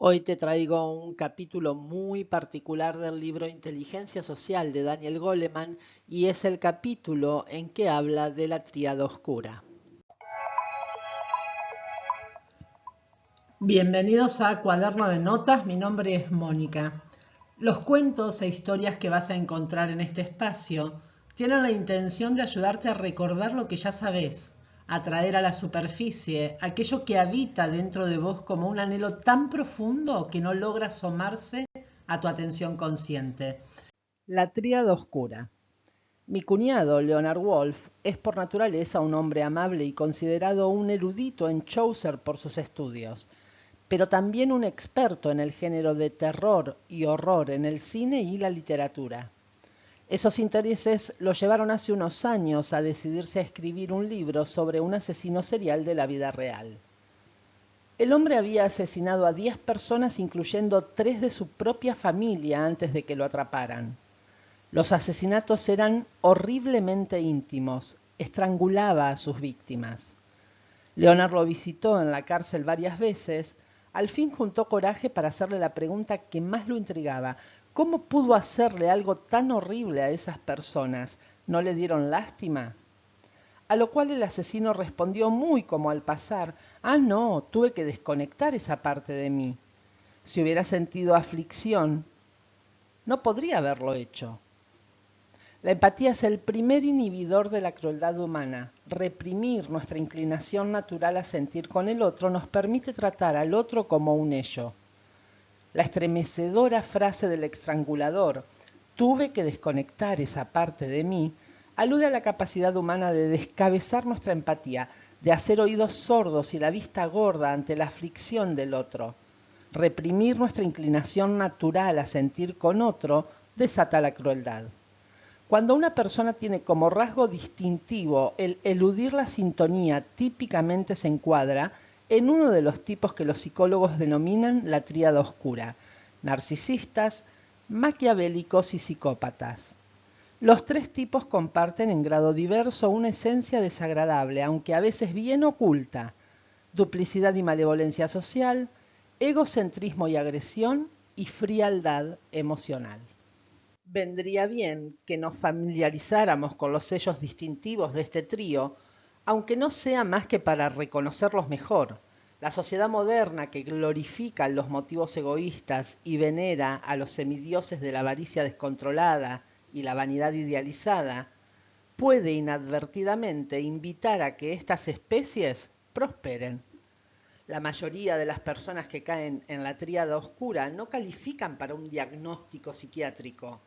Hoy te traigo un capítulo muy particular del libro Inteligencia Social de Daniel Goleman y es el capítulo en que habla de la tríada oscura. Bienvenidos a Cuaderno de Notas, mi nombre es Mónica. Los cuentos e historias que vas a encontrar en este espacio tienen la intención de ayudarte a recordar lo que ya sabes, a traer a la superficie aquello que habita dentro de vos como un anhelo tan profundo que no logra asomarse a tu atención consciente. La tríada oscura. Mi cuñado, Leonard Woolf, es por naturaleza un hombre amable y considerado un erudito en Chaucer por sus estudios, pero también un experto en el género de terror y horror en el cine y la literatura. Esos intereses lo llevaron hace unos años a decidirse a escribir un libro sobre un asesino serial de la vida real. El hombre había asesinado a 10 personas, incluyendo 3 de su propia familia, antes de que lo atraparan. Los asesinatos eran horriblemente íntimos, estrangulaba a sus víctimas. Leonard lo visitó en la cárcel varias veces. Al fin juntó coraje para hacerle la pregunta que más lo intrigaba. ¿Cómo pudo hacerle algo tan horrible a esas personas? ¿No le dieron lástima? A lo cual el asesino respondió muy como al pasar: «Ah, no, tuve que desconectar esa parte de mí. Si hubiera sentido aflicción, no podría haberlo hecho». La empatía es el primer inhibidor de la crueldad humana. Reprimir nuestra inclinación natural a sentir con el otro nos permite tratar al otro como un ello. La estremecedora frase del estrangulador, «tuve que desconectar esa parte de mí», alude a la capacidad humana de descabezar nuestra empatía, de hacer oídos sordos y la vista gorda ante la aflicción del otro. Reprimir nuestra inclinación natural a sentir con otro desata la crueldad. Cuando una persona tiene como rasgo distintivo el eludir la sintonía, típicamente se encuadra en uno de los tipos que los psicólogos denominan la tríada oscura: narcisistas, maquiavélicos y psicópatas. Los 3 tipos comparten en grado diverso una esencia desagradable, aunque a veces bien oculta: duplicidad y malevolencia social, egocentrismo y agresión, y frialdad emocional. Vendría bien que nos familiarizáramos con los sellos distintivos de este trío, aunque no sea más que para reconocerlos mejor. La sociedad moderna, que glorifica los motivos egoístas y venera a los semidioses de la avaricia descontrolada y la vanidad idealizada, puede inadvertidamente invitar a que estas especies prosperen. La mayoría de las personas que caen en la tríada oscura no califican para un diagnóstico psiquiátrico,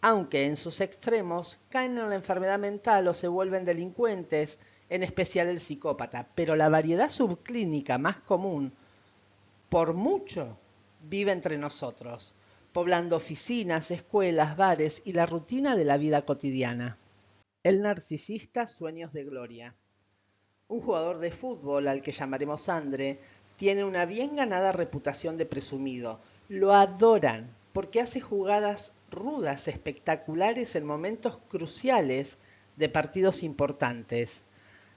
aunque en sus extremos caen en la enfermedad mental o se vuelven delincuentes, en especial el psicópata. Pero la variedad subclínica más común, por mucho, vive entre nosotros, poblando oficinas, escuelas, bares y la rutina de la vida cotidiana. El narcisista, sueños de gloria. Un jugador de fútbol, al que llamaremos André, tiene una bien ganada reputación de presumido. Lo adoran porque hace jugadas rudas, espectaculares en momentos cruciales de partidos importantes.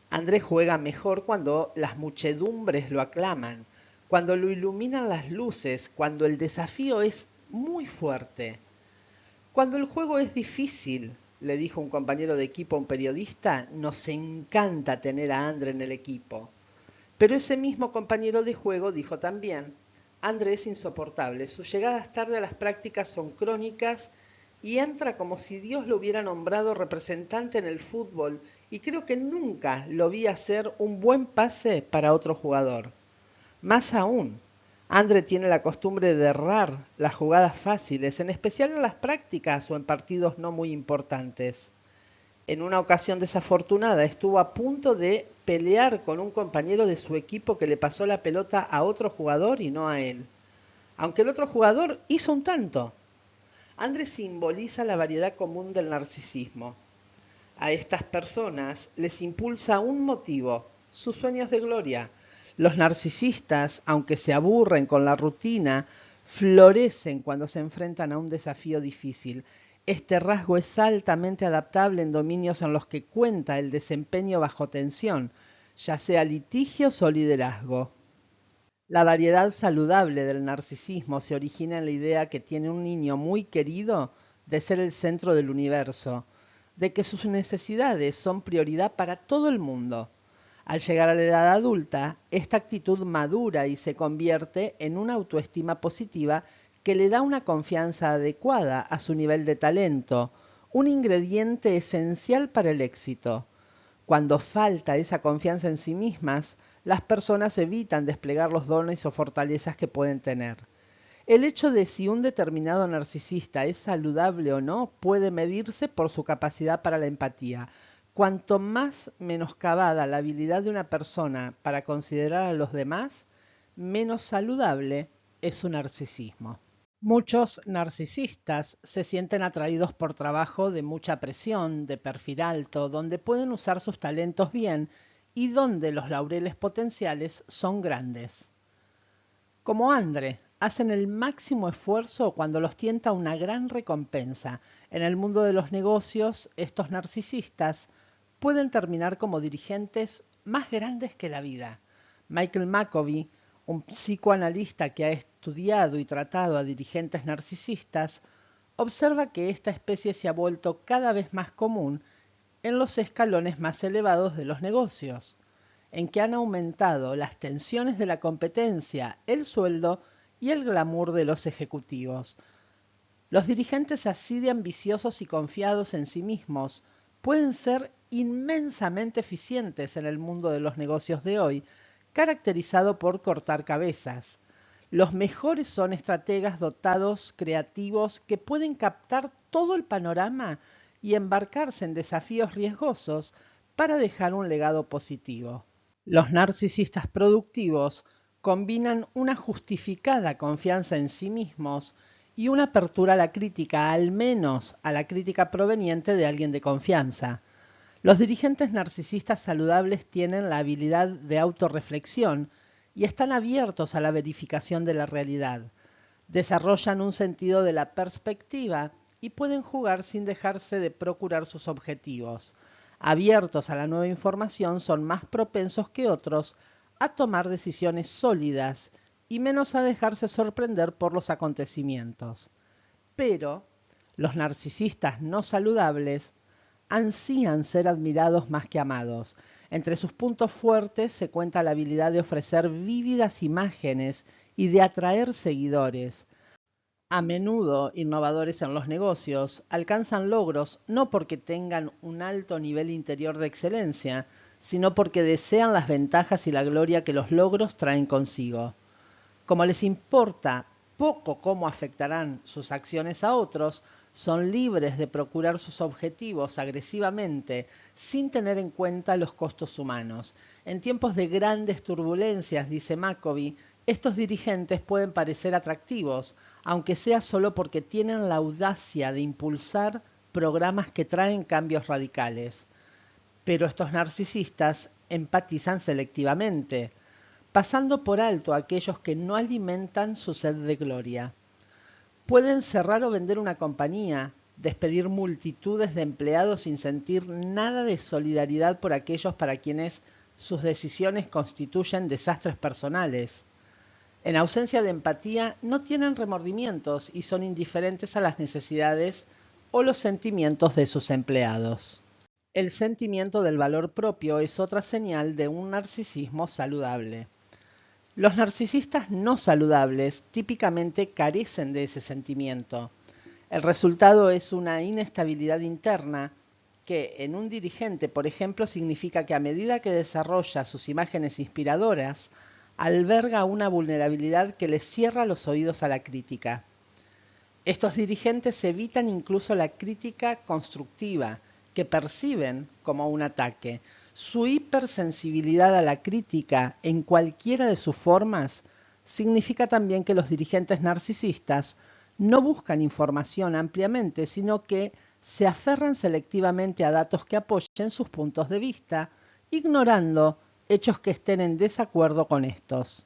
André juega mejor cuando las muchedumbres lo aclaman, cuando lo iluminan las luces, cuando el desafío es muy fuerte. Cuando el juego es difícil, le dijo un compañero de equipo a un periodista, nos encanta tener a André en el equipo. Pero ese mismo compañero de juego dijo también: André es insoportable, sus llegadas tarde a las prácticas son crónicas y entra como si Dios lo hubiera nombrado representante en el fútbol, y creo que nunca lo vi hacer un buen pase para otro jugador. Más aún, André tiene la costumbre de errar las jugadas fáciles, en especial en las prácticas o en partidos no muy importantes. En una ocasión desafortunada estuvo a punto de pelear con un compañero de su equipo que le pasó la pelota a otro jugador y no a él, aunque el otro jugador hizo un tanto. André simboliza la variedad común del narcisismo. A estas personas les impulsa un motivo: sus sueños de gloria. Los narcisistas, aunque se aburren con la rutina, florecen cuando se enfrentan a un desafío difícil. Este rasgo es altamente adaptable en dominios en los que cuenta el desempeño bajo tensión, ya sea litigios o liderazgo. La variedad saludable del narcisismo se origina en la idea que tiene un niño muy querido de ser el centro del universo, de que sus necesidades son prioridad para todo el mundo. Al llegar a la edad adulta, esta actitud madura y se convierte en una autoestima positiva que le da una confianza adecuada a su nivel de talento, un ingrediente esencial para el éxito. Cuando falta esa confianza en sí mismas, las personas evitan desplegar los dones o fortalezas que pueden tener. El hecho de si un determinado narcisista es saludable o no puede medirse por su capacidad para la empatía. Cuanto más menoscabada la habilidad de una persona para considerar a los demás, menos saludable es su narcisismo. Muchos narcisistas se sienten atraídos por trabajo de mucha presión, de perfil alto, donde pueden usar sus talentos bien y donde los laureles potenciales son grandes. Como Andre, hacen el máximo esfuerzo cuando los tienta una gran recompensa. En el mundo de los negocios, estos narcisistas pueden terminar como dirigentes más grandes que la vida. Michael McCovey, un psicoanalista que ha estudiado y tratado a dirigentes narcisistas, observa que esta especie se ha vuelto cada vez más común en los escalones más elevados de los negocios, en que han aumentado las tensiones de la competencia, el sueldo y el glamour de los ejecutivos. Los dirigentes así de ambiciosos y confiados en sí mismos pueden ser inmensamente eficientes en el mundo de los negocios de hoy, caracterizado por cortar cabezas. Los mejores son estrategas dotados, creativos, que pueden captar todo el panorama y embarcarse en desafíos riesgosos para dejar un legado positivo. Los narcisistas productivos combinan una justificada confianza en sí mismos y una apertura a la crítica, al menos a la crítica proveniente de alguien de confianza. Los dirigentes narcisistas saludables tienen la habilidad de autorreflexión y están abiertos a la verificación de la realidad. Desarrollan un sentido de la perspectiva y pueden jugar sin dejarse de procurar sus objetivos. Abiertos a la nueva información, son más propensos que otros a tomar decisiones sólidas y menos a dejarse sorprender por los acontecimientos. Pero los narcisistas no saludables ansían ser admirados más que amados. Entre sus puntos fuertes se cuenta la habilidad de ofrecer vívidas imágenes y de atraer seguidores. A menudo innovadores en los negocios, alcanzan logros no porque tengan un alto nivel interior de excelencia, sino porque desean las ventajas y la gloria que los logros traen consigo. Como les importa poco cómo afectarán sus acciones a otros, son libres de procurar sus objetivos agresivamente sin tener en cuenta los costos humanos. En tiempos de grandes turbulencias, dice McCovey, estos dirigentes pueden parecer atractivos, aunque sea solo porque tienen la audacia de impulsar programas que traen cambios radicales. Pero estos narcisistas empatizan selectivamente, pasando por alto a aquellos que no alimentan su sed de gloria. Pueden cerrar o vender una compañía, despedir multitudes de empleados sin sentir nada de solidaridad por aquellos para quienes sus decisiones constituyen desastres personales. En ausencia de empatía, no tienen remordimientos y son indiferentes a las necesidades o los sentimientos de sus empleados. El sentimiento del valor propio es otra señal de un narcisismo saludable. Los narcisistas no saludables típicamente carecen de ese sentimiento. El resultado es una inestabilidad interna que en un dirigente, por ejemplo, significa que a medida que desarrolla sus imágenes inspiradoras, alberga una vulnerabilidad que les cierra los oídos a la crítica. Estos dirigentes evitan incluso la crítica constructiva, que perciben como un ataque. Su hipersensibilidad a la crítica en cualquiera de sus formas significa también que los dirigentes narcisistas no buscan información ampliamente, sino que se aferran selectivamente a datos que apoyen sus puntos de vista, ignorando hechos que estén en desacuerdo con estos.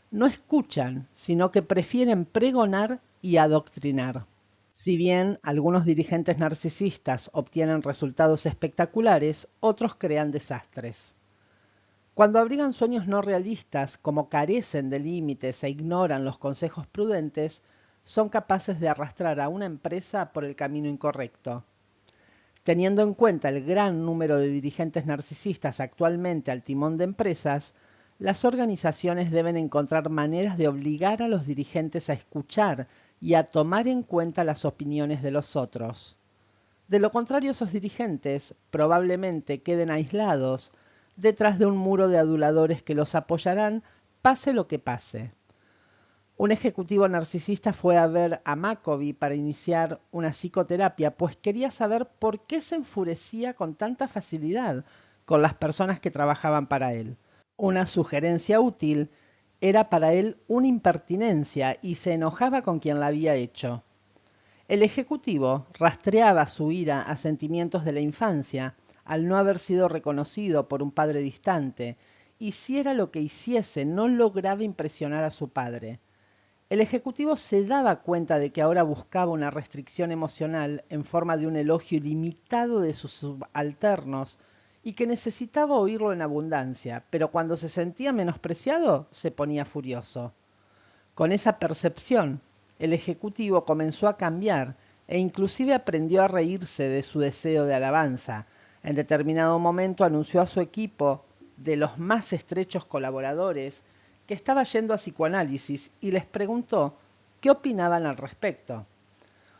No escuchan, sino que prefieren pregonar y adoctrinar. Si bien algunos dirigentes narcisistas obtienen resultados espectaculares, otros crean desastres. Cuando abrigan sueños no realistas, como carecen de límites e ignoran los consejos prudentes, son capaces de arrastrar a una empresa por el camino incorrecto. Teniendo en cuenta el gran número de dirigentes narcisistas actualmente al timón de empresas, las organizaciones deben encontrar maneras de obligar a los dirigentes a escuchar y a tomar en cuenta las opiniones de los otros. De lo contrario, esos dirigentes probablemente queden aislados detrás de un muro de aduladores que los apoyarán pase lo que pase. Un ejecutivo narcisista fue a ver a Maccovy para iniciar una psicoterapia, pues quería saber por qué se enfurecía con tanta facilidad con las personas que trabajaban para él. Una sugerencia útil era para él una impertinencia y se enojaba con quien la había hecho. El ejecutivo rastreaba su ira a sentimientos de la infancia, al no haber sido reconocido por un padre distante, hiciera lo que hiciese, no lograba impresionar a su padre. El ejecutivo se daba cuenta de que ahora buscaba una restricción emocional en forma de un elogio ilimitado de sus subalternos y que necesitaba oírlo en abundancia, pero cuando se sentía menospreciado se ponía furioso. Con esa percepción, el ejecutivo comenzó a cambiar e inclusive aprendió a reírse de su deseo de alabanza. En determinado momento anunció a su equipo de los más estrechos colaboradores que estaba yendo a psicoanálisis y les preguntó qué opinaban al respecto.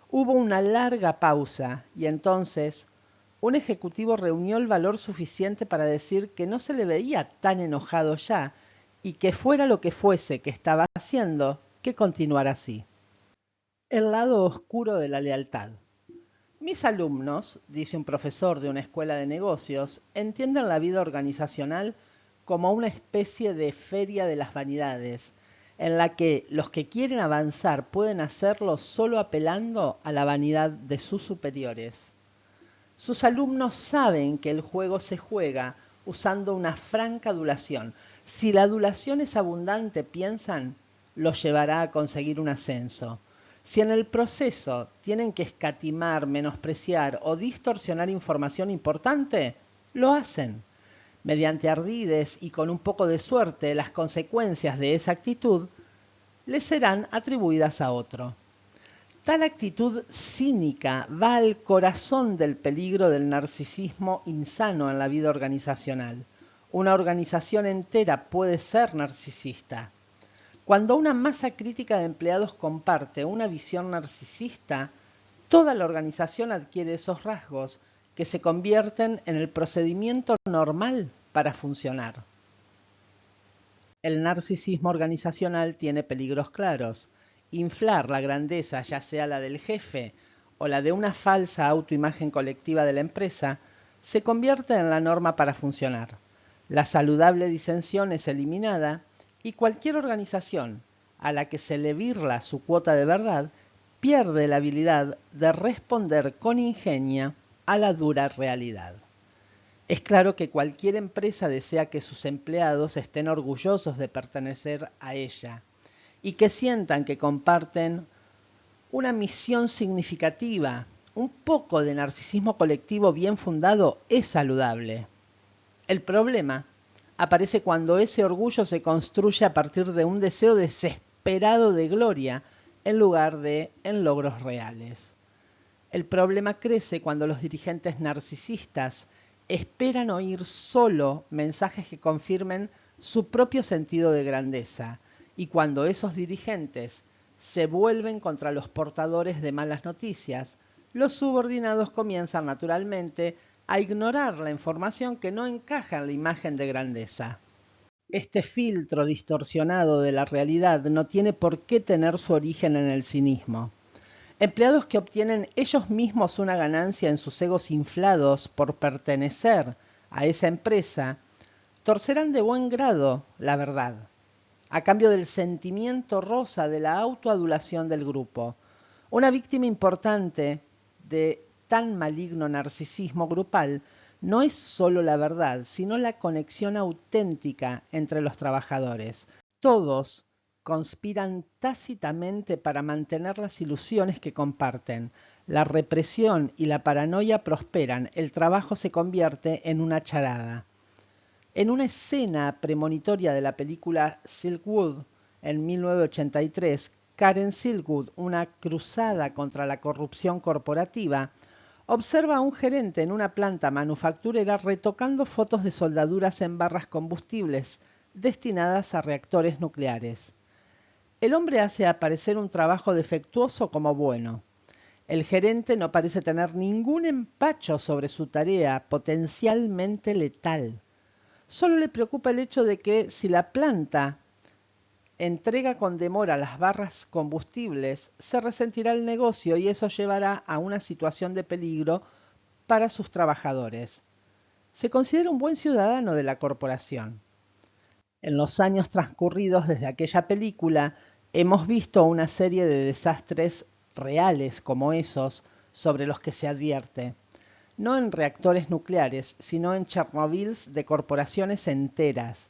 Hubo una larga pausa y entonces un ejecutivo reunió el valor suficiente para decir que no se le veía tan enojado ya y que fuera lo que fuese que estaba haciendo, que continuara así. El lado oscuro de la lealtad. Mis alumnos, dice un profesor de una escuela de negocios, entienden la vida organizacional como una especie de feria de las vanidades, en la que los que quieren avanzar pueden hacerlo solo apelando a la vanidad de sus superiores. Sus alumnos saben que el juego se juega usando una franca adulación. Si la adulación es abundante, piensan, los llevará a conseguir un ascenso. Si en el proceso tienen que escatimar, menospreciar o distorsionar información importante, lo hacen. Mediante ardides y con un poco de suerte, las consecuencias de esa actitud les serán atribuidas a otro. Tal actitud cínica va al corazón del peligro del narcisismo insano en la vida organizacional. Una organización entera puede ser narcisista. Cuando una masa crítica de empleados comparte una visión narcisista, toda la organización adquiere esos rasgos que se convierten en el procedimiento normal para funcionar. El narcisismo organizacional tiene peligros claros. Inflar la grandeza, ya sea la del jefe o la de una falsa autoimagen colectiva de la empresa, se convierte en la norma para funcionar. La saludable disensión es eliminada y cualquier organización a la que se le birla su cuota de verdad pierde la habilidad de responder con ingenio a la dura realidad. Es claro que cualquier empresa desea que sus empleados estén orgullosos de pertenecer a ella y que sientan que comparten una misión significativa. Un poco de narcisismo colectivo bien fundado es saludable. El problema aparece cuando ese orgullo se construye a partir de un deseo desesperado de gloria en lugar de en logros reales. El problema crece cuando los dirigentes narcisistas esperan oír solo mensajes que confirmen su propio sentido de grandeza y cuando esos dirigentes se vuelven contra los portadores de malas noticias, los subordinados comienzan naturalmente a ignorar la información que no encaja en la imagen de grandeza. Este filtro distorsionado de la realidad no tiene por qué tener su origen en el cinismo. Empleados que obtienen ellos mismos una ganancia en sus egos inflados por pertenecer a esa empresa, torcerán de buen grado la verdad, a cambio del sentimiento rosa de la autoadulación del grupo. Una víctima importante de tan maligno narcisismo grupal no es solo la verdad, sino la conexión auténtica entre los trabajadores. Todos conspiran tácitamente para mantener las ilusiones que comparten. La represión y la paranoia prosperan, el trabajo se convierte en una charada. En una escena premonitoria de la película Silkwood en 1983, Karen Silkwood, una cruzada contra la corrupción corporativa, observa a un gerente en una planta manufacturera retocando fotos de soldaduras en barras combustibles destinadas a reactores nucleares. El hombre hace aparecer un trabajo defectuoso como bueno. El gerente no parece tener ningún empacho sobre su tarea potencialmente letal. Solo le preocupa el hecho de que si la planta entrega con demora las barras combustibles, se resentirá el negocio y eso llevará a una situación de peligro para sus trabajadores. Se considera un buen ciudadano de la corporación. En los años transcurridos desde aquella película, hemos visto una serie de desastres reales como esos sobre los que se advierte. No en reactores nucleares, sino en Chernobyls de corporaciones enteras.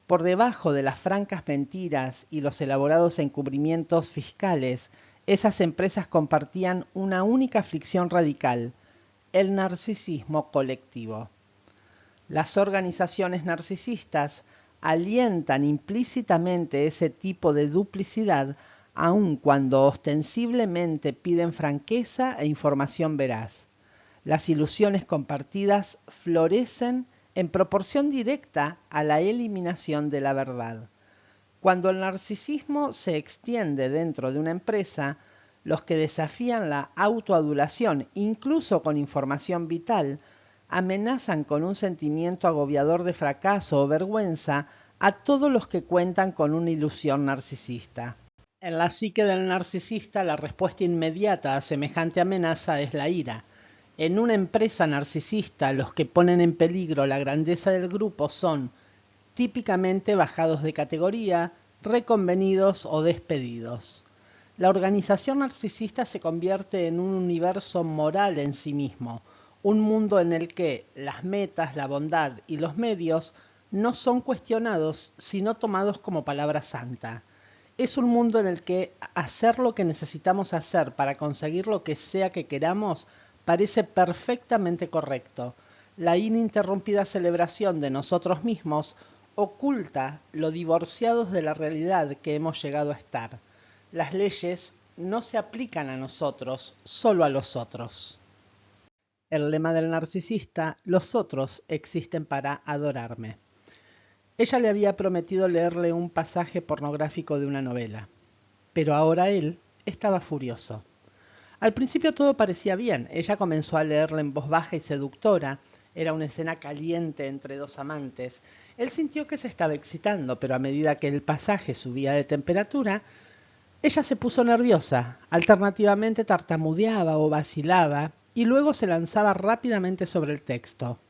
Por debajo de las francas mentiras y los elaborados encubrimientos fiscales, esas empresas compartían una única aflicción radical: el narcisismo colectivo. Las organizaciones narcisistas alientan implícitamente ese tipo de duplicidad, aun cuando ostensiblemente piden franqueza e información veraz. Las ilusiones compartidas florecen en proporción directa a la eliminación de la verdad. Cuando el narcisismo se extiende dentro de una empresa, los que desafían la autoadulación, incluso con información vital, amenazan con un sentimiento agobiador de fracaso o vergüenza a todos los que cuentan con una ilusión narcisista. En la psique del narcisista, la respuesta inmediata a semejante amenaza es la ira. En una empresa narcisista, los que ponen en peligro la grandeza del grupo son típicamente bajados de categoría, reconvenidos o despedidos. La organización narcisista se convierte en un universo moral en sí mismo, un mundo en el que las metas, la bondad y los medios no son cuestionados, sino tomados como palabra santa. Es un mundo en el que hacer lo que necesitamos hacer para conseguir lo que sea que queramos parece perfectamente correcto. La ininterrumpida celebración de nosotros mismos oculta lo divorciados de la realidad que hemos llegado a estar. Las leyes no se aplican a nosotros, solo a los otros. El lema del narcisista: los otros existen para adorarme. Ella le había prometido leerle un pasaje pornográfico de una novela, pero ahora él estaba furioso. Al principio todo parecía bien. Ella comenzó a leerle en voz baja y seductora. Era una escena caliente entre dos amantes. Él sintió que se estaba excitando, pero a medida que el pasaje subía de temperatura, ella se puso nerviosa. Alternativamente tartamudeaba o vacilaba y luego se lanzaba rápidamente sobre el texto.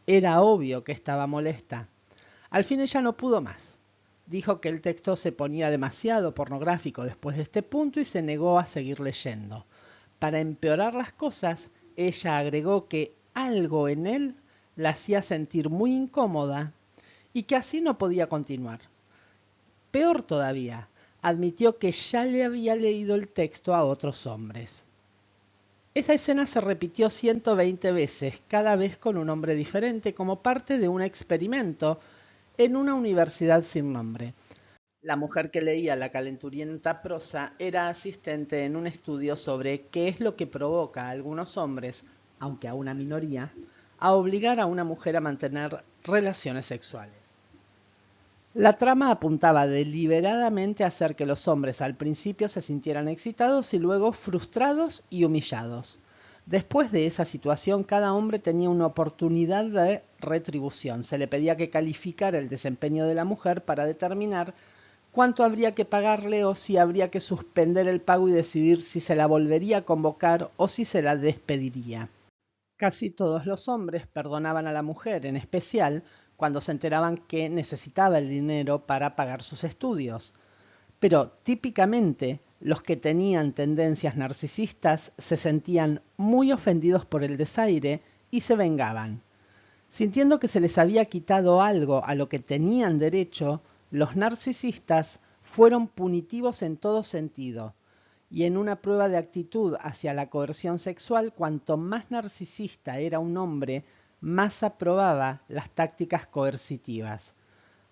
Era obvio que estaba molesta. Al fin ella no pudo más. Dijo que el texto se ponía demasiado pornográfico después de este punto y se negó a seguir leyendo. Para empeorar las cosas, ella agregó que algo en él la hacía sentir muy incómoda y que así no podía continuar. Peor todavía, admitió que ya le había leído el texto a otros hombres. Esa escena se repitió 120 veces, cada vez con un hombre diferente, como parte de un experimento en una universidad sin nombre. La mujer que leía la calenturienta prosa era asistente en un estudio sobre qué es lo que provoca a algunos hombres, aunque a una minoría, a obligar a una mujer a mantener relaciones sexuales. La trama apuntaba deliberadamente a hacer que los hombres al principio se sintieran excitados y luego frustrados y humillados. Después de esa situación, cada hombre tenía una oportunidad de retribución. Se le pedía que calificara el desempeño de la mujer para determinar cuánto habría que pagarle o si habría que suspender el pago y decidir si se la volvería a convocar o si se la despediría. Casi todos los hombres perdonaban a la mujer, en especial cuando se enteraban que necesitaba el dinero para pagar sus estudios. Pero típicamente los que tenían tendencias narcisistas se sentían muy ofendidos por el desaire y se vengaban. Sintiendo que se les había quitado algo a lo que tenían derecho, los narcisistas fueron punitivos en todo sentido. Y en una prueba de actitud hacia la coerción sexual, cuanto más narcisista era un hombre, más aprobaba las tácticas coercitivas.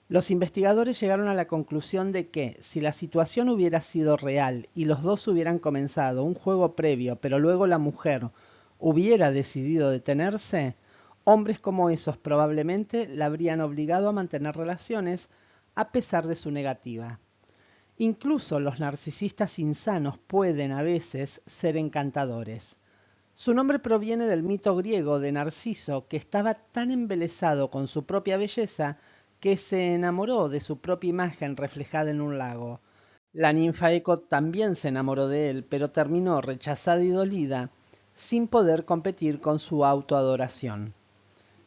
Los investigadores llegaron a la conclusión de que, si la situación hubiera sido real y los dos hubieran comenzado un juego previo, pero luego la mujer hubiera decidido detenerse, hombres como esos probablemente la habrían obligado a mantener relaciones a pesar de su negativa. Incluso los narcisistas insanos pueden a veces ser encantadores. Su nombre proviene del mito griego de Narciso, que estaba tan embelesado con su propia belleza que se enamoró de su propia imagen reflejada en un lago. La ninfa Eco también se enamoró de él, pero terminó rechazada y dolida, sin poder competir con su autoadoración.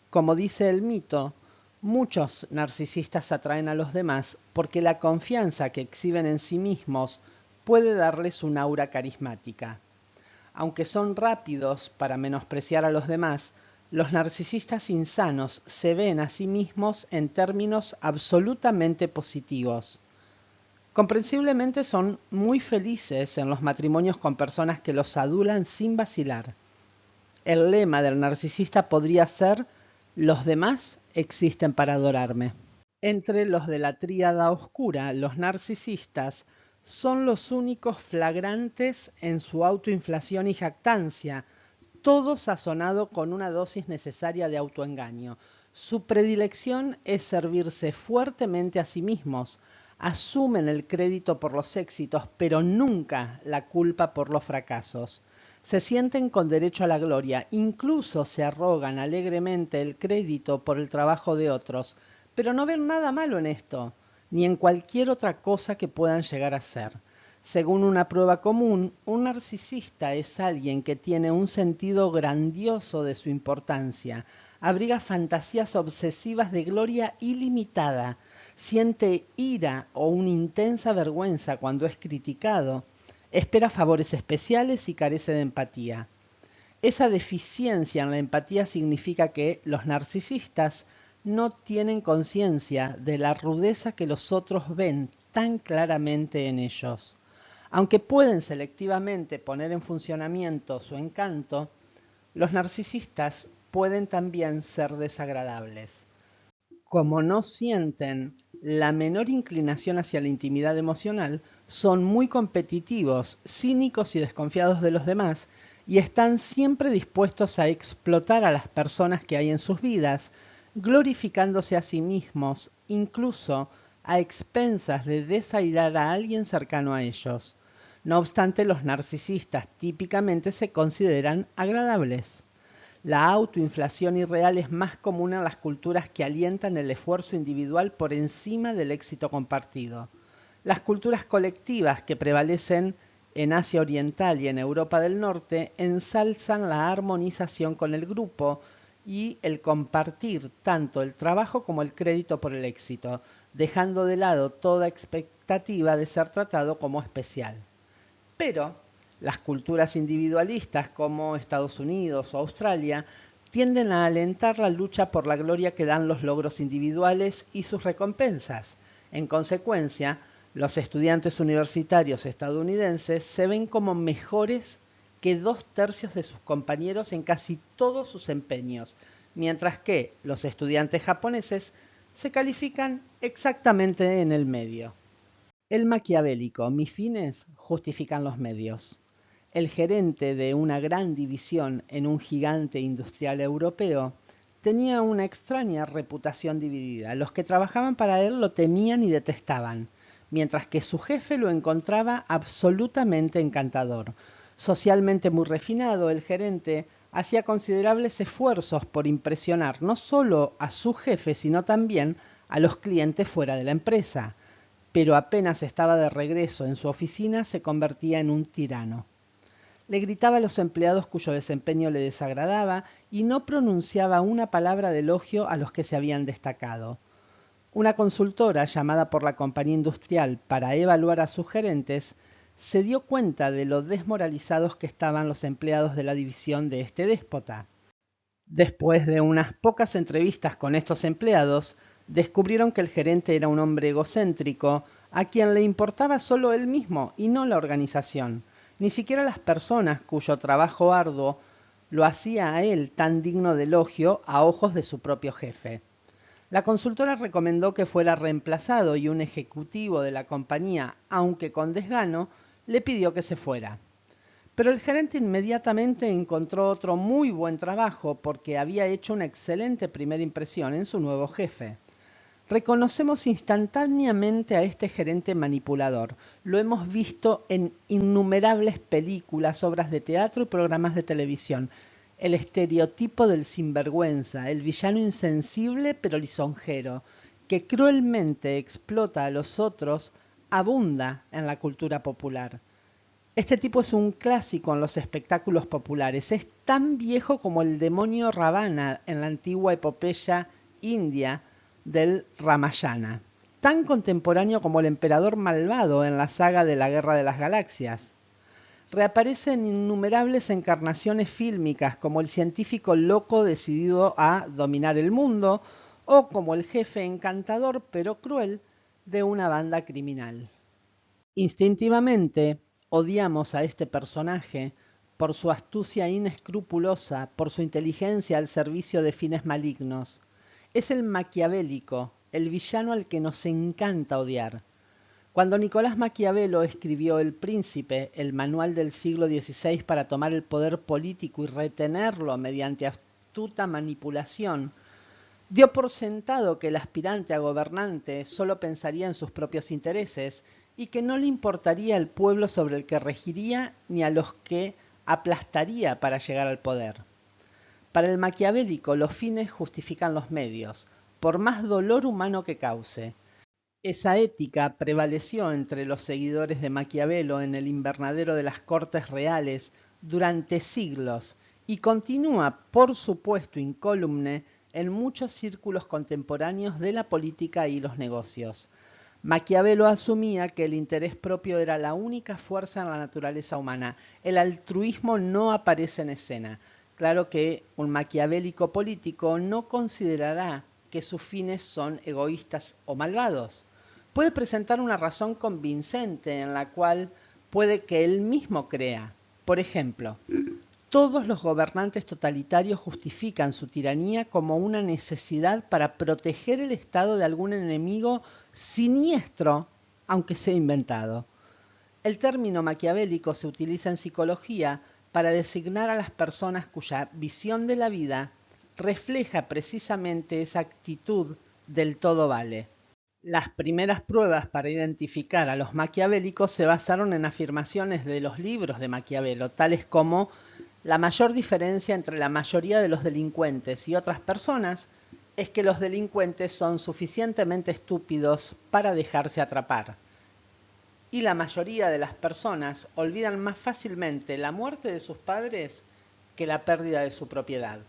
Como dice el mito, muchos narcisistas atraen a los demás porque la confianza que exhiben en sí mismos puede darles un aura carismática. Aunque son rápidos para menospreciar a los demás, los narcisistas insanos se ven a sí mismos en términos absolutamente positivos. Comprensiblemente son muy felices en los matrimonios con personas que los adulan sin vacilar. El lema del narcisista podría ser: los demás existen para adorarme. Entre los de la tríada oscura, los narcisistas son los únicos flagrantes en su autoinflación y jactancia, todo sazonado con una dosis necesaria de autoengaño. Su predilección es servirse fuertemente a sí mismos. Asumen el crédito por los éxitos, pero nunca la culpa por los fracasos. Se sienten con derecho a la gloria, incluso se arrogan alegremente el crédito por el trabajo de otros, pero no ven nada malo en esto, ni en cualquier otra cosa que puedan llegar a ser. Según una prueba común, un narcisista es alguien que tiene un sentido grandioso de su importancia, abriga fantasías obsesivas de gloria ilimitada, siente ira o una intensa vergüenza cuando es criticado, espera favores especiales y carece de empatía. Esa deficiencia en la empatía significa que los narcisistas no tienen conciencia de la rudeza que los otros ven tan claramente en ellos. Aunque pueden selectivamente poner en funcionamiento su encanto, los narcisistas pueden también ser desagradables. Como no sienten la menor inclinación hacia la intimidad emocional, son muy competitivos, cínicos y desconfiados de los demás, y están siempre dispuestos a explotar a las personas que hay en sus vidas, glorificándose a sí mismos, incluso a expensas de desairar a alguien cercano a ellos. No obstante, los narcisistas típicamente se consideran agradables. La autoinflación irreal es más común en las culturas que alientan el esfuerzo individual por encima del éxito compartido. Las culturas colectivas que prevalecen en Asia Oriental y en Europa del Norte ensalzan la armonización con el grupo y el compartir tanto el trabajo como el crédito por el éxito, dejando de lado toda expectativa de ser tratado como especial. Pero las culturas individualistas como Estados Unidos o Australia tienden a alentar la lucha por la gloria que dan los logros individuales y sus recompensas. En consecuencia, los estudiantes universitarios estadounidenses se ven como mejores que 2/3 de sus compañeros en casi todos sus empeños, mientras que los estudiantes japoneses se califican exactamente en el medio. El maquiavélico: mis fines justifican los medios. El gerente de una gran división en un gigante industrial europeo tenía una extraña reputación dividida. Los que trabajaban para él lo temían y detestaban, mientras que su jefe lo encontraba absolutamente encantador. Socialmente muy refinado, el gerente hacía considerables esfuerzos por impresionar no solo a su jefe, sino también a los clientes fuera de la empresa. Pero apenas estaba de regreso en su oficina se convertía en un tirano. Le gritaba a los empleados cuyo desempeño le desagradaba y no pronunciaba una palabra de elogio a los que se habían destacado. Una consultora llamada por la compañía industrial para evaluar a sus gerentes se dio cuenta de lo desmoralizados que estaban los empleados de la división de este déspota. Después de unas pocas entrevistas con estos empleados, descubrieron que el gerente era un hombre egocéntrico a quien le importaba solo él mismo y no la organización. Ni siquiera las personas cuyo trabajo arduo lo hacía a él tan digno de elogio a ojos de su propio jefe. La consultora recomendó que fuera reemplazado y un ejecutivo de la compañía, aunque con desgano, le pidió que se fuera. Pero el gerente inmediatamente encontró otro muy buen trabajo porque había hecho una excelente primera impresión en su nuevo jefe. Reconocemos instantáneamente a este gerente manipulador. Lo hemos visto en innumerables películas, obras de teatro y programas de televisión. El estereotipo del sinvergüenza, el villano insensible pero lisonjero, que cruelmente explota a los otros, abunda en la cultura popular. Este tipo es un clásico en los espectáculos populares. Es tan viejo como el demonio Ravana en la antigua epopeya india del Ramayana. Tan contemporáneo como el emperador malvado en la saga de la Guerra de las Galaxias. Reaparece en innumerables encarnaciones fílmicas como el científico loco decidido a dominar el mundo o como el jefe encantador pero cruel de una banda criminal. Instintivamente, odiamos a este personaje por su astucia inescrupulosa, por su inteligencia al servicio de fines malignos. Es el maquiavélico, el villano al que nos encanta odiar. Cuando Nicolás Maquiavelo escribió El Príncipe, el manual del siglo XVI para tomar el poder político y retenerlo mediante astuta manipulación, dio por sentado que el aspirante a gobernante solo pensaría en sus propios intereses y que no le importaría el pueblo sobre el que regiría ni a los que aplastaría para llegar al poder. Para el maquiavélico los fines justifican los medios, por más dolor humano que cause. Esa ética prevaleció entre los seguidores de Maquiavelo en el invernadero de las Cortes Reales durante siglos y continúa, por supuesto, incólume en muchos círculos contemporáneos de la política y los negocios. Maquiavelo asumía que el interés propio era la única fuerza en la naturaleza humana. El altruismo no aparece en escena. Claro que un maquiavélico político no considerará que sus fines son egoístas o malvados. Puede presentar una razón convincente en la cual puede que él mismo crea. Por ejemplo, todos los gobernantes totalitarios justifican su tiranía como una necesidad para proteger el Estado de algún enemigo siniestro, aunque sea inventado. El término maquiavélico se utiliza en psicología para designar a las personas cuya visión de la vida refleja precisamente esa actitud del todo vale. Las primeras pruebas para identificar a los maquiavélicos se basaron en afirmaciones de los libros de Maquiavelo, tales como la mayor diferencia entre la mayoría de los delincuentes y otras personas es que los delincuentes son suficientemente estúpidos para dejarse atrapar. Y la mayoría de las personas olvidan más fácilmente la muerte de sus padres que la pérdida de su propiedad.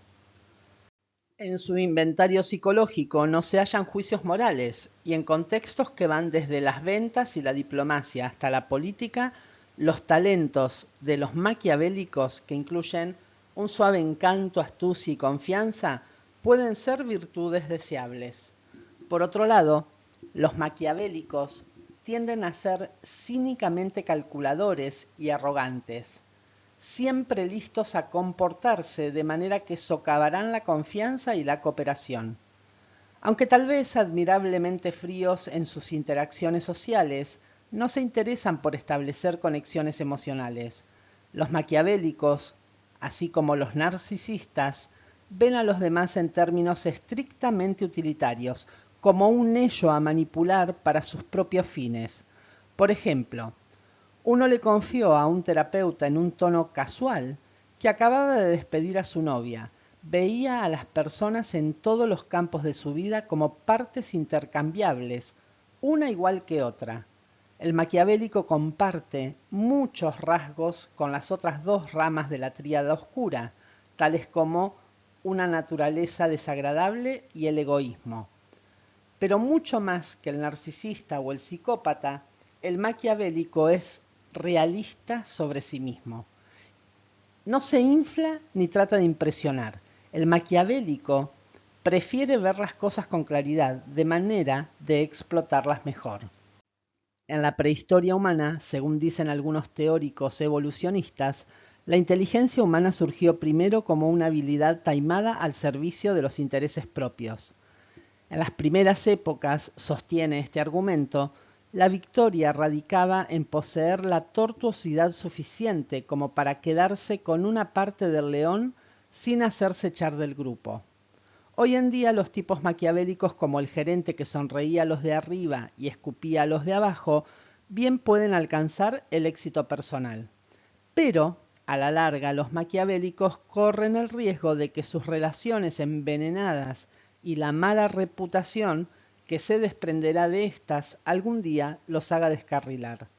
En su inventario psicológico no se hallan juicios morales y en contextos que van desde las ventas y la diplomacia hasta la política, los talentos de los maquiavélicos, que incluyen un suave encanto, astucia y confianza, pueden ser virtudes deseables. Por otro lado, los maquiavélicos tienden a ser cínicamente calculadores y arrogantes, siempre listos a comportarse de manera que socavarán la confianza y la cooperación. Aunque tal vez admirablemente fríos en sus interacciones sociales, no se interesan por establecer conexiones emocionales. Los maquiavélicos, así como los narcisistas, ven a los demás en términos estrictamente utilitarios, como un ello a manipular para sus propios fines. Por ejemplo, uno le confió a un terapeuta en un tono casual que acababa de despedir a su novia. Veía a las personas en todos los campos de su vida como partes intercambiables, una igual que otra. El maquiavélico comparte muchos rasgos con las otras dos ramas de la tríada oscura, tales como una naturaleza desagradable y el egoísmo. Pero mucho más que el narcisista o el psicópata, el maquiavélico es realista sobre sí mismo. No se infla ni trata de impresionar. El maquiavélico prefiere ver las cosas con claridad, de manera de explotarlas mejor. En la prehistoria humana, según dicen algunos teóricos evolucionistas, La inteligencia humana surgió primero como una habilidad taimada al servicio de los intereses propios. En las primeras épocas, sostiene este argumento, la victoria radicaba en poseer la tortuosidad suficiente como para quedarse con una parte del león sin hacerse echar del grupo. Hoy en día los tipos maquiavélicos como el gerente que sonreía a los de arriba y escupía a los de abajo, bien pueden alcanzar el éxito personal. Pero, a la larga, los maquiavélicos corren el riesgo de que sus relaciones envenenadas y la mala reputación que se desprenderá de éstas algún día los haga descarrilar.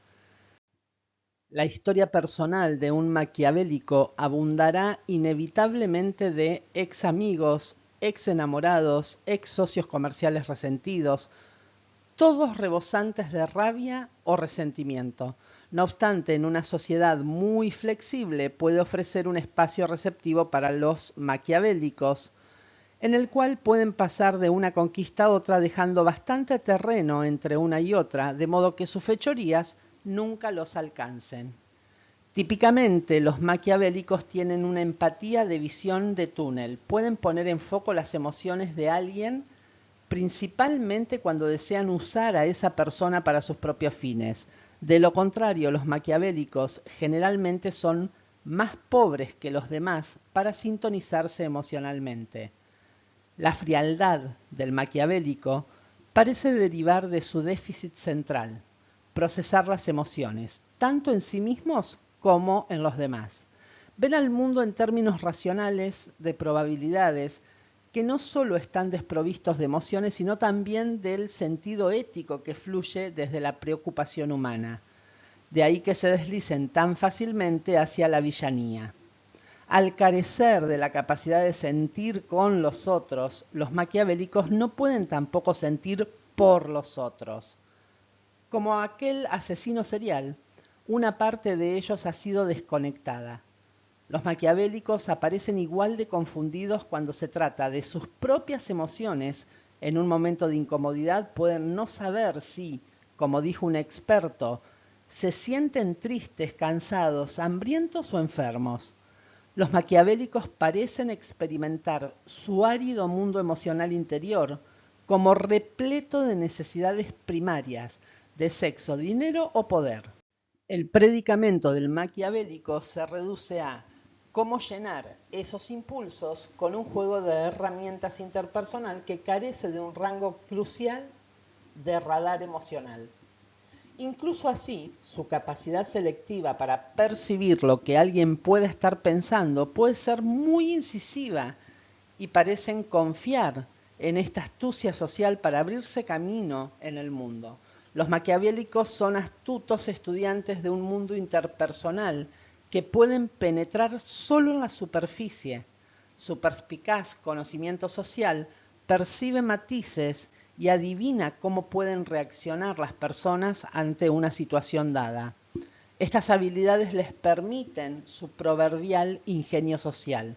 La historia personal de un maquiavélico abundará inevitablemente de ex amigos, ex enamorados, ex socios comerciales resentidos, todos rebosantes de rabia o resentimiento. No obstante, en una sociedad muy flexible puede ofrecer un espacio receptivo para los maquiavélicos, en el cual pueden pasar de una conquista a otra dejando bastante terreno entre una y otra, de modo que sus fechorías nunca los alcancen. Típicamente, los maquiavélicos tienen una empatía de visión de túnel. Pueden poner en foco las emociones de alguien, principalmente cuando desean usar a esa persona para sus propios fines. De lo contrario, los maquiavélicos generalmente son más pobres que los demás para sintonizarse emocionalmente. La frialdad del maquiavélico parece derivar de su déficit central, procesar las emociones, tanto en sí mismos como en los demás. Ven al mundo en términos racionales de probabilidades que no solo están desprovistos de emociones, sino también del sentido ético que fluye desde la preocupación humana. De ahí que se deslicen tan fácilmente hacia la villanía. Al carecer de la capacidad de sentir con los otros, los maquiavélicos no pueden tampoco sentir por los otros. Como aquel asesino serial, una parte de ellos ha sido desconectada. Los maquiavélicos aparecen igual de confundidos cuando se trata de sus propias emociones. En un momento de incomodidad pueden no saber si, como dijo un experto, se sienten tristes, cansados, hambrientos o enfermos. Los maquiavélicos parecen experimentar su árido mundo emocional interior como repleto de necesidades primarias, de sexo, dinero o poder. El predicamento del maquiavélico se reduce a cómo llenar esos impulsos con un juego de herramientas interpersonal que carece de un rango crucial de radar emocional. Incluso así, su capacidad selectiva para percibir lo que alguien puede estar pensando puede ser muy incisiva y parecen confiar en esta astucia social para abrirse camino en el mundo. Los maquiavélicos son astutos estudiantes de un mundo interpersonal que pueden penetrar solo en la superficie. Su perspicaz conocimiento social percibe matices y adivina cómo pueden reaccionar las personas ante una situación dada. Estas habilidades les permiten su proverbial ingenio social.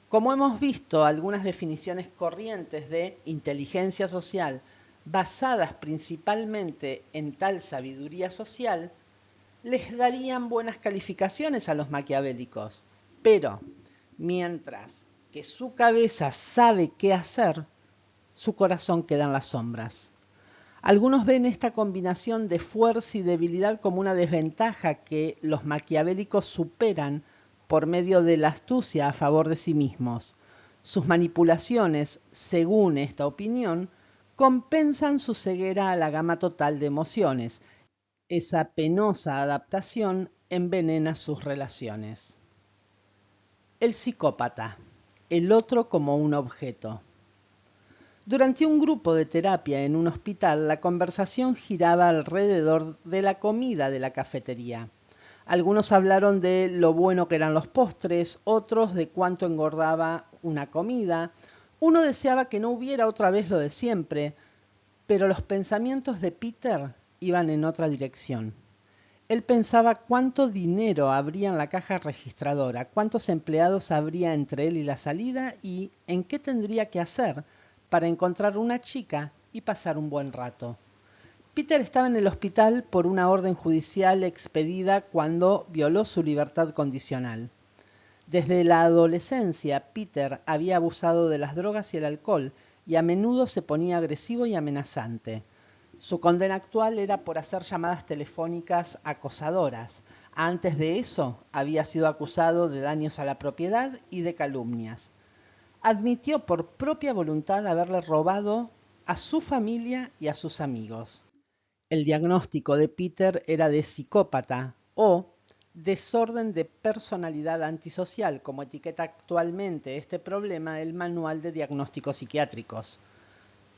Como hemos visto, algunas definiciones corrientes de inteligencia social, basadas principalmente en tal sabiduría social, les darían buenas calificaciones a los maquiavélicos. Pero, mientras que su cabeza sabe qué hacer, su corazón queda en las sombras. Algunos ven esta combinación de fuerza y debilidad como una desventaja que los maquiavélicos superan por medio de la astucia a favor de sí mismos. Sus manipulaciones, según esta opinión, compensan su ceguera a la gama total de emociones. Esa penosa adaptación envenena sus relaciones. El psicópata, el otro como un objeto. Durante un grupo de terapia en un hospital, la conversación giraba alrededor de la comida de la cafetería. Algunos hablaron de lo bueno que eran los postres, otros de cuánto engordaba una comida. Uno deseaba que no hubiera otra vez lo de siempre, pero los pensamientos de Peter iban en otra dirección. Él pensaba cuánto dinero habría en la caja registradora, cuántos empleados habría entre él y la salida y en qué tendría que hacer para encontrar una chica y pasar un buen rato. Peter estaba en el hospital por una orden judicial expedida cuando violó su libertad condicional. Desde la adolescencia, Peter había abusado de las drogas y el alcohol y a menudo se ponía agresivo y amenazante. Su condena actual era por hacer llamadas telefónicas acosadoras. Antes de eso, había sido acusado de daños a la propiedad y de calumnias. Admitió por propia voluntad haberle robado a su familia y a sus amigos. El diagnóstico de Peter era de psicópata o desorden de personalidad antisocial, como etiqueta actualmente este problema el Manual de Diagnósticos Psiquiátricos.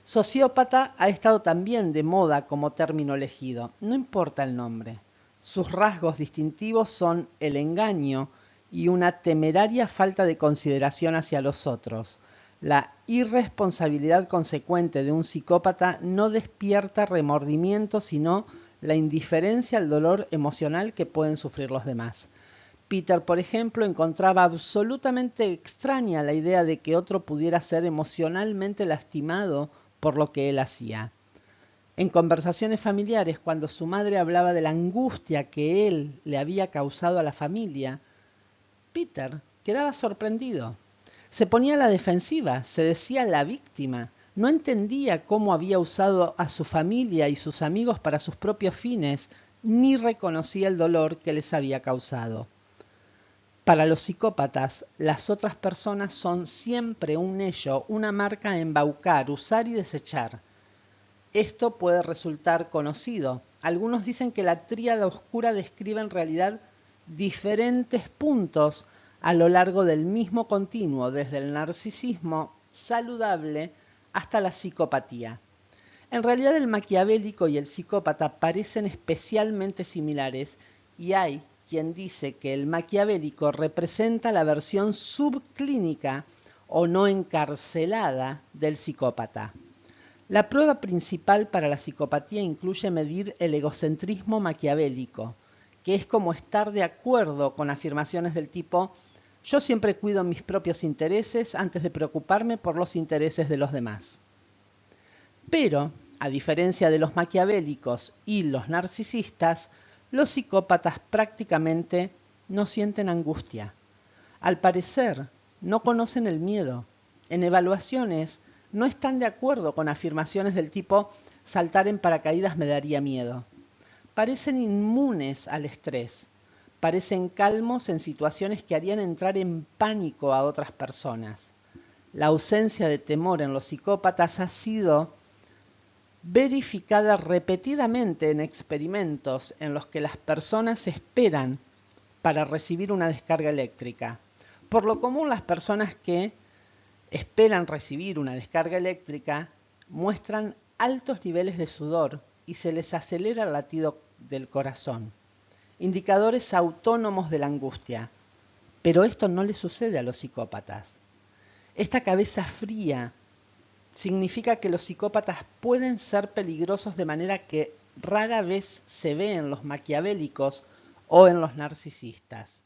Sociópata ha estado también de moda como término elegido, no importa el nombre. Sus rasgos distintivos son el engaño y una temeraria falta de consideración hacia los otros. La irresponsabilidad consecuente de un psicópata no despierta remordimiento, sino la indiferencia al dolor emocional que pueden sufrir los demás. Peter, por ejemplo, encontraba absolutamente extraña la idea de que otro pudiera ser emocionalmente lastimado por lo que él hacía. En conversaciones familiares, cuando su madre hablaba de la angustia que él le había causado a la familia, Peter quedaba sorprendido. Se ponía a la defensiva, se decía la víctima. No entendía cómo había usado a su familia y sus amigos para sus propios fines, ni reconocía el dolor que les había causado. Para los psicópatas, las otras personas son siempre un ello, una marca a embaucar, usar y desechar. Esto puede resultar conocido. Algunos dicen que la tríada oscura describe en realidad diferentes puntos a lo largo del mismo continuo, desde el narcisismo saludable hasta la psicopatía. En realidad el maquiavélico y el psicópata parecen especialmente similares y hay quien dice que el maquiavélico representa la versión subclínica o no encarcelada del psicópata. La prueba principal para la psicopatía incluye medir el egocentrismo maquiavélico, que es como estar de acuerdo con afirmaciones del tipo «yo siempre cuido mis propios intereses antes de preocuparme por los intereses de los demás». Pero, a diferencia de los maquiavélicos y los narcisistas, los psicópatas prácticamente no sienten angustia. Al parecer, no conocen el miedo. En evaluaciones, no están de acuerdo con afirmaciones del tipo «saltar en paracaídas me daría miedo». Parecen inmunes al estrés. Parecen calmos en situaciones que harían entrar en pánico a otras personas. La ausencia de temor en los psicópatas ha sido verificada repetidamente en experimentos en los que las personas esperan para recibir una descarga eléctrica. Por lo común, las personas que esperan recibir una descarga eléctrica muestran altos niveles de sudor y se les acelera el latido del corazón, indicadores autónomos de la angustia. Pero esto no le sucede a los psicópatas. Esta cabeza fría significa que los psicópatas pueden ser peligrosos de manera que rara vez se ve en los maquiavélicos o en los narcisistas.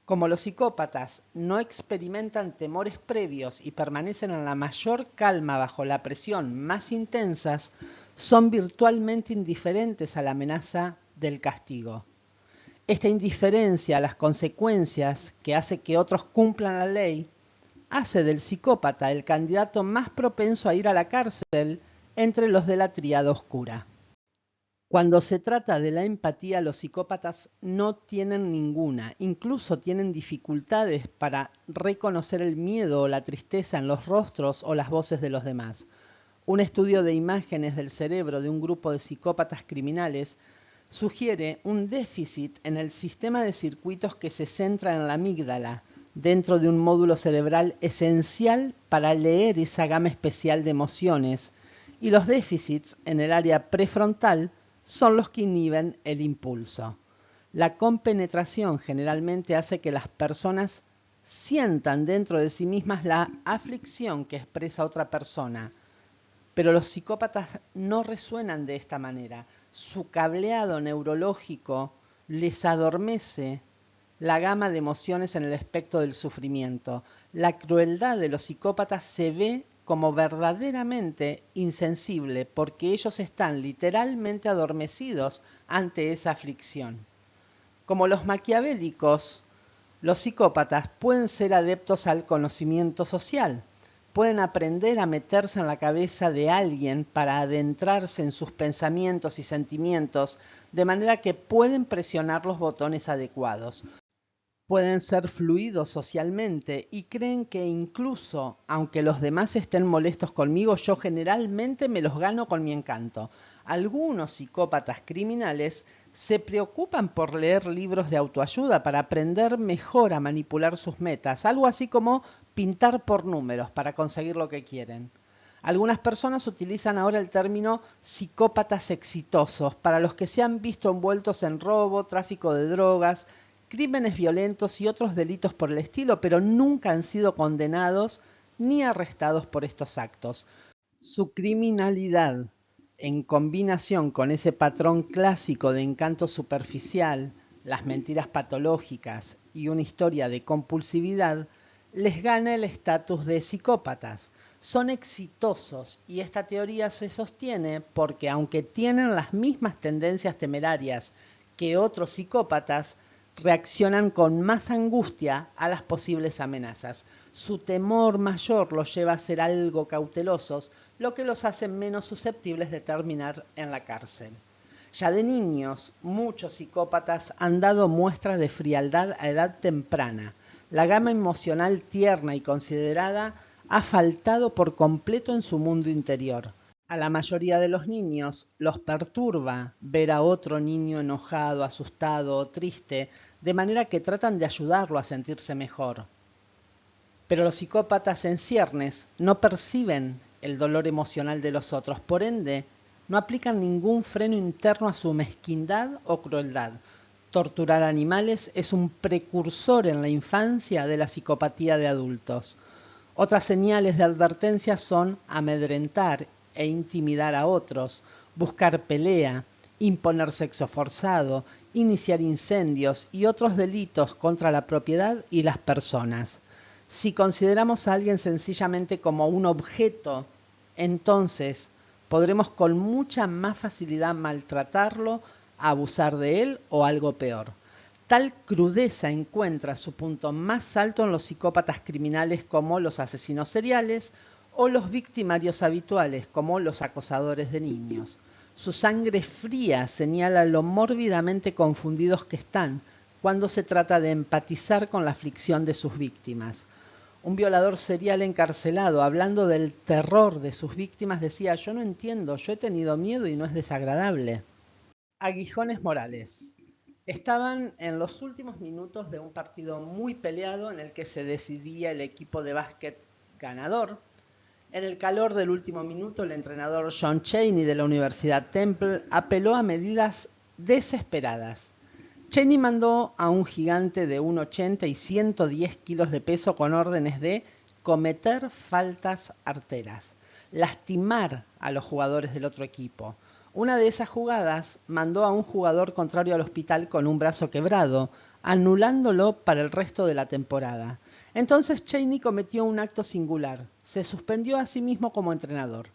Como los psicópatas no experimentan temores previos y permanecen en la mayor calma bajo la presión más intensas, son virtualmente indiferentes a la amenaza del castigo. Esta indiferencia a las consecuencias que hace que otros cumplan la ley hace del psicópata el candidato más propenso a ir a la cárcel entre los de la tríada oscura. Cuando se trata de la empatía, los psicópatas no tienen ninguna, incluso tienen dificultades para reconocer el miedo o la tristeza en los rostros o las voces de los demás. Un estudio de imágenes del cerebro de un grupo de psicópatas criminales sugiere un déficit en el sistema de circuitos que se centra en la amígdala, dentro de un módulo cerebral esencial para leer esa gama especial de emociones, y los déficits en el área prefrontal son los que inhiben el impulso. La compenetración generalmente hace que las personas sientan dentro de sí mismas la aflicción que expresa otra persona, pero los psicópatas no resuenan de esta manera. Su cableado neurológico les adormece la gama de emociones en el espectro del sufrimiento. La crueldad de los psicópatas se ve como verdaderamente insensible porque ellos están literalmente adormecidos ante esa aflicción. Como los maquiavélicos Los psicópatas pueden ser adeptos al conocimiento social. Pueden aprender a meterse en la cabeza de alguien para adentrarse en sus pensamientos y sentimientos, de manera que pueden presionar los botones adecuados. Pueden ser fluidos socialmente y creen que incluso, aunque los demás estén molestos conmigo, yo generalmente me los gano con mi encanto. Algunos psicópatas criminales se preocupan por leer libros de autoayuda para aprender mejor a manipular sus metas, algo así como pintar por números para conseguir lo que quieren. Algunas personas utilizan ahora el término psicópatas exitosos para los que se han visto envueltos en robo, tráfico de drogas, crímenes violentos y otros delitos por el estilo, pero nunca han sido condenados ni arrestados por estos actos. Su criminalidad, en combinación con ese patrón clásico de encanto superficial, las mentiras patológicas y una historia de compulsividad, les gana el estatus de psicópatas. Son exitosos y esta teoría se sostiene porque aunque tienen las mismas tendencias temerarias que otros psicópatas, reaccionan con más angustia a las posibles amenazas. Su temor mayor los lleva a ser algo cautelosos, lo que los hace menos susceptibles de terminar en la cárcel. Ya de niños, muchos psicópatas han dado muestras de frialdad a edad temprana. La gama emocional tierna y considerada ha faltado por completo en su mundo interior. A la mayoría de los niños los perturba ver a otro niño enojado, asustado o triste, de manera que tratan de ayudarlo a sentirse mejor. Pero los psicópatas en ciernes no perciben el dolor emocional de los otros, por ende, no aplican ningún freno interno a su mezquindad o crueldad. Torturar animales es un precursor en la infancia de la psicopatía de adultos. Otras señales de advertencia son amedrentar e intimidar a otros, buscar pelea, imponer sexo forzado, iniciar incendios y otros delitos contra la propiedad y las personas. Si consideramos a alguien sencillamente como un objeto, entonces podremos con mucha más facilidad maltratarlo, abusar de él o algo peor. Tal crudeza encuentra su punto más alto en los psicópatas criminales como los asesinos seriales o los victimarios habituales como los acosadores de niños. Su sangre fría señala lo mórbidamente confundidos que están cuando se trata de empatizar con la aflicción de sus víctimas. Un violador serial encarcelado, hablando del terror de sus víctimas, decía: yo no entiendo, yo he tenido miedo y no es desagradable. Aguijones morales. Estaban en los últimos minutos de un partido muy peleado en el que se decidía el equipo de básquet ganador. En el calor del último minuto, el entrenador John Chaney de la Universidad Temple apeló a medidas desesperadas. Chaney mandó a un gigante de 1,80 y 110 kilos de peso con órdenes de cometer faltas arteras, lastimar a los jugadores del otro equipo. Una de esas jugadas mandó a un jugador contrario al hospital con un brazo quebrado, anulándolo para el resto de la temporada. Entonces Chaney cometió un acto singular. Se suspendió a sí mismo como entrenador.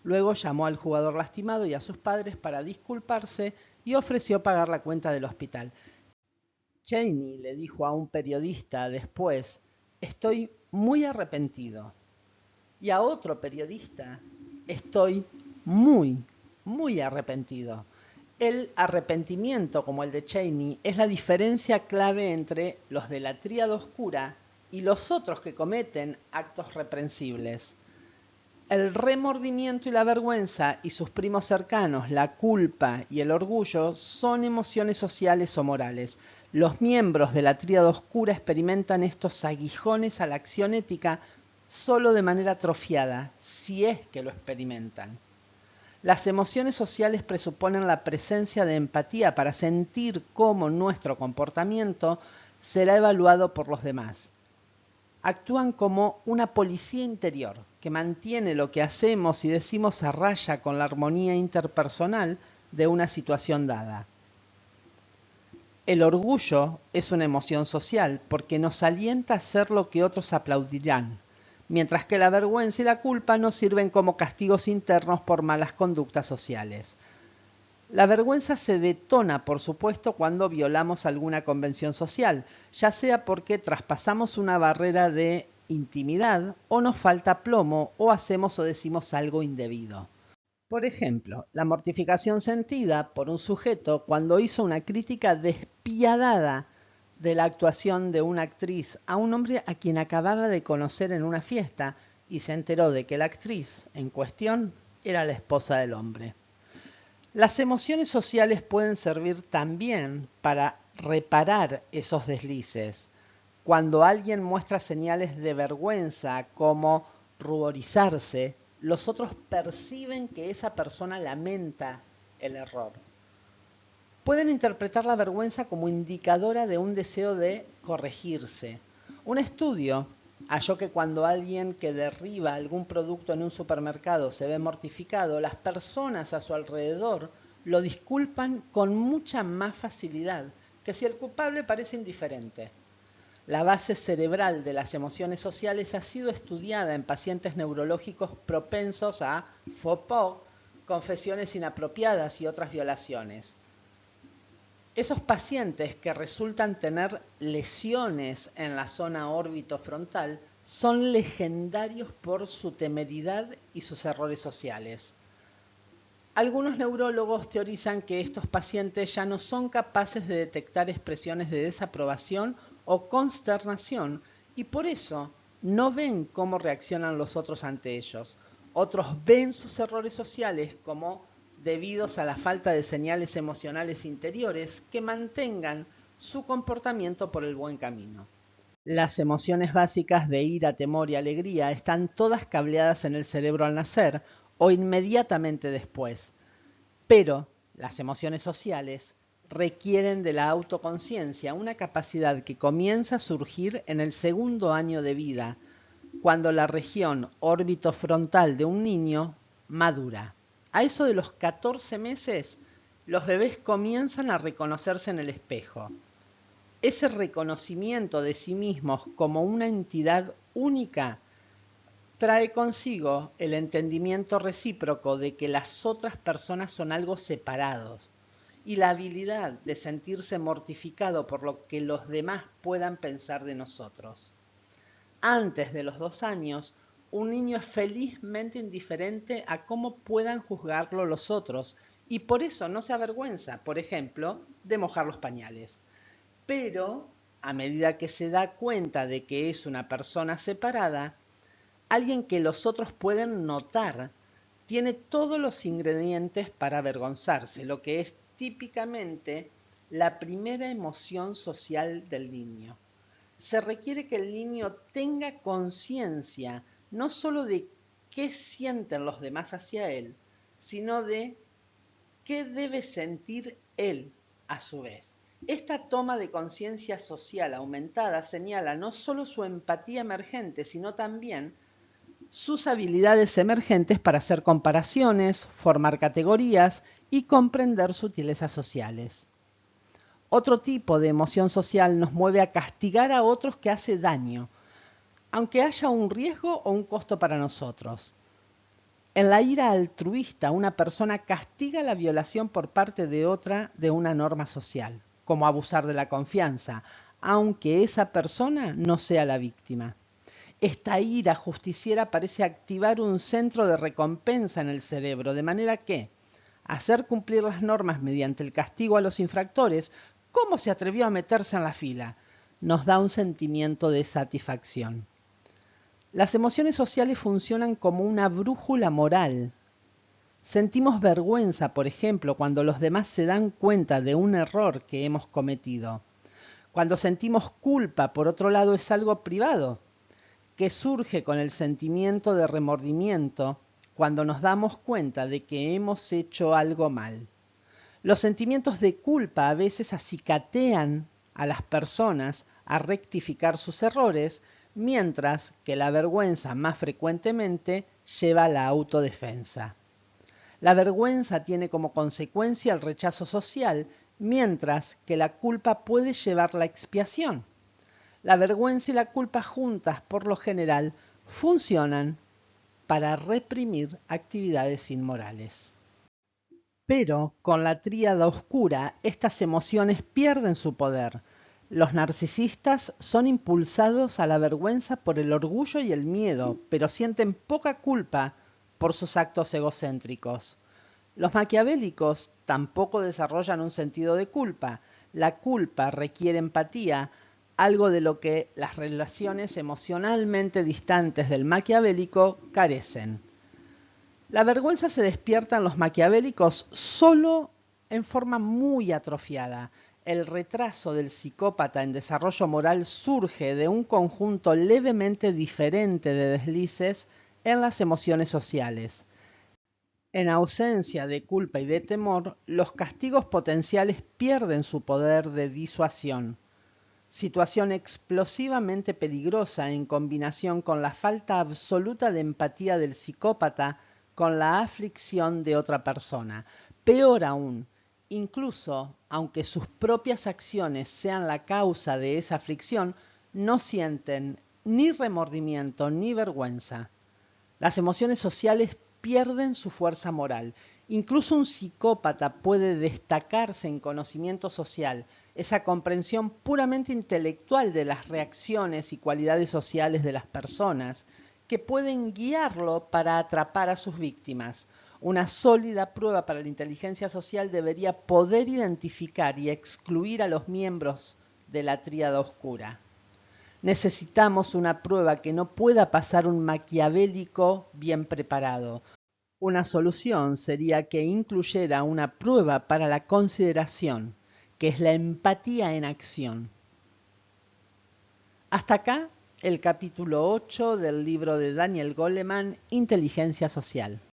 Luego llamó al jugador lastimado y a sus padres para disculparse y ofreció pagar la cuenta del hospital. Chaney le dijo a un periodista después: estoy muy arrepentido. Y a otro periodista: estoy muy arrepentido. El arrepentimiento, como el de Chaney, es la diferencia clave entre los de la tríada oscura y los otros que cometen actos reprensibles. El remordimiento y la vergüenza y sus primos cercanos, la culpa y el orgullo, son emociones sociales o morales. Los miembros de la tríada oscura experimentan estos aguijones a la acción ética solo de manera atrofiada, si es que lo experimentan. Las emociones sociales presuponen la presencia de empatía para sentir cómo nuestro comportamiento será evaluado por los demás. Actúan como una policía interior que mantiene lo que hacemos y decimos a raya con la armonía interpersonal de una situación dada. El orgullo es una emoción social porque nos alienta a hacer lo que otros aplaudirán, mientras que la vergüenza y la culpa nos sirven como castigos internos por malas conductas sociales. La vergüenza se detona, por supuesto, cuando violamos alguna convención social, ya sea porque traspasamos una barrera de intimidad, o nos falta plomo, o hacemos o decimos algo indebido. Por ejemplo, la mortificación sentida por un sujeto cuando hizo una crítica despiadada de la actuación de una actriz a un hombre a quien acababa de conocer en una fiesta y se enteró de que la actriz en cuestión era la esposa del hombre. Las emociones sociales pueden servir también para reparar esos deslices. Cuando alguien muestra señales de vergüenza como ruborizarse, los otros perciben que esa persona lamenta el error. Pueden interpretar la vergüenza como indicadora de un deseo de corregirse. Un estudio halló que cuando alguien que derriba algún producto en un supermercado se ve mortificado, las personas a su alrededor lo disculpan con mucha más facilidad que si el culpable parece indiferente. La base cerebral de las emociones sociales ha sido estudiada en pacientes neurológicos propensos a faux pas, confesiones inapropiadas y otras violaciones. Esos pacientes que resultan tener lesiones en la zona órbito-frontal son legendarios por su temeridad y sus errores sociales. Algunos neurólogos teorizan que estos pacientes ya no son capaces de detectar expresiones de desaprobación o consternación y por eso no ven cómo reaccionan los otros ante ellos. Otros ven sus errores sociales como debidos a la falta de señales emocionales interiores que mantengan su comportamiento por el buen camino. Las emociones básicas de ira, temor y alegría están todas cableadas en el cerebro al nacer o inmediatamente después, pero las emociones sociales requieren de la autoconciencia, una capacidad que comienza a surgir en el segundo año de vida, cuando la región órbito-frontal de un niño madura. A eso de los 14 meses, los bebés comienzan a reconocerse en el espejo. Ese reconocimiento de sí mismos como una entidad única trae consigo el entendimiento recíproco de que las otras personas son algo separados y la habilidad de sentirse mortificado por lo que los demás puedan pensar de nosotros. Antes de los 2 años, un niño es felizmente indiferente a cómo puedan juzgarlo los otros y por eso no se avergüenza, por ejemplo, de mojar los pañales. Pero, a medida que se da cuenta de que es una persona separada, alguien que los otros pueden notar, tiene todos los ingredientes para avergonzarse, lo que es típicamente la primera emoción social del niño. Se requiere que el niño tenga conciencia no solo de qué sienten los demás hacia él, sino de qué debe sentir él a su vez. Esta toma de conciencia social aumentada señala no solo su empatía emergente, sino también sus habilidades emergentes para hacer comparaciones, formar categorías y comprender sutilezas sociales. Otro tipo de emoción social nos mueve a castigar a otros que hace daño, aunque haya un riesgo o un costo para nosotros. En la ira altruista, una persona castiga la violación por parte de otra de una norma social, como abusar de la confianza, aunque esa persona no sea la víctima. Esta ira justiciera parece activar un centro de recompensa en el cerebro, de manera que hacer cumplir las normas mediante el castigo a los infractores, ¿cómo se atrevió a meterse en la fila?, nos da un sentimiento de satisfacción. Las emociones sociales funcionan como una brújula moral. Sentimos vergüenza, por ejemplo, cuando los demás se dan cuenta de un error que hemos cometido. Cuando sentimos culpa, por otro lado, es algo privado, que surge con el sentimiento de remordimiento cuando nos damos cuenta de que hemos hecho algo mal. Los sentimientos de culpa a veces acicatean a las personas a rectificar sus errores, mientras que la vergüenza más frecuentemente lleva a la autodefensa. La vergüenza tiene como consecuencia el rechazo social, mientras que la culpa puede llevar la expiación. La vergüenza y la culpa juntas, por lo general, funcionan para reprimir actividades inmorales. Pero con la tríada oscura, estas emociones pierden su poder. Los narcisistas son impulsados a la vergüenza por el orgullo y el miedo, pero sienten poca culpa por sus actos egocéntricos. Los maquiavélicos tampoco desarrollan un sentido de culpa. La culpa requiere empatía, algo de lo que las relaciones emocionalmente distantes del maquiavélico carecen. La vergüenza se despierta en los maquiavélicos solo en forma muy atrofiada. El retraso del psicópata en desarrollo moral surge de un conjunto levemente diferente de deslices en las emociones sociales. En ausencia de culpa y de temor, los castigos potenciales pierden su poder de disuasión. Situación explosivamente peligrosa en combinación con la falta absoluta de empatía del psicópata con la aflicción de otra persona. Peor aún, incluso aunque sus propias acciones sean la causa de esa aflicción, no sienten ni remordimiento ni vergüenza. Las emociones sociales pierden su fuerza moral. Incluso un psicópata puede destacarse en conocimiento social, esa comprensión puramente intelectual de las reacciones y cualidades sociales de las personas, que pueden guiarlo para atrapar a sus víctimas. Una sólida prueba para la inteligencia social debería poder identificar y excluir a los miembros de la tríada oscura. Necesitamos una prueba que no pueda pasar un maquiavélico bien preparado. Una solución sería que incluyera una prueba para la consideración, que es la empatía en acción. Hasta acá el capítulo 8 del libro de Daniel Goleman, Inteligencia Social.